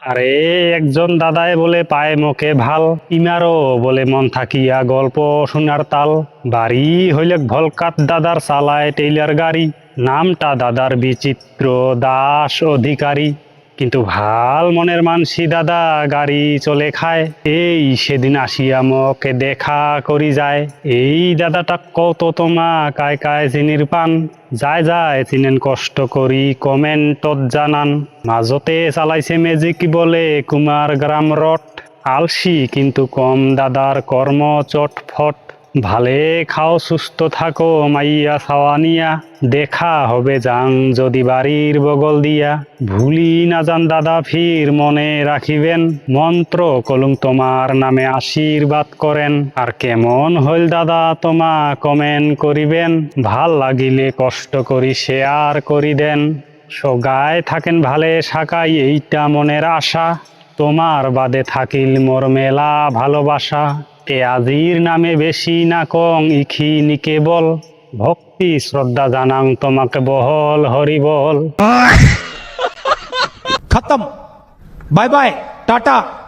আরে একজন দাদায় বলে পায় মুখে ভাল, ইমারও বলে মন থাকিয়া গল্প শোনার তাল। বাড়ি হইলে ভলকাত দাদার চালায় টেইলার গাড়ি, নামটা দাদার বিচিত্র দাস অধিকারী। কিন্তু ভাল মনের মানসি দাদা গাড়ি চলে খায়, এই সেদিন আসিয়া মকে দেখা করি যায়। এই দাদাটা কত তোমা কায় কায় চিনির পান, যায় যায় চিনেন কষ্ট করি কমেন্টত জানান। মাজতে চালাইছে ম্যাজিক বলে কুমার গ্রাম রট, আলসি কিন্তু কম দাদার কর্ম চটফট। ভালে খাও সুস্থ থাকো মাইয়া ছাওয়ানিয়া, দেখা হবে যাং যদি বাড়ির বগল দিয়া। ভুলি না যান দাদা ফির মনে রাখিবেন, মন্ত্র কলুম তোমার নামে আশীর্বাদ করেন। আর কেমন হইল দাদা তোমা কমেন্ট করিবেন, ভাল লাগিলে কষ্ট করি শেয়ার করি দেন। সগায় থাকেন ভালে সাকাই এইটা মনের আশা, তোমার বাদে থাকিল মোর মেলা ভালোবাসা। এ আজির নামে বেশি না কং ইখি নিকে বল, ভক্তি শ্রদ্ধা জানাং তোমাকে বহল হরি বল। खत्म। Bye bye Tata.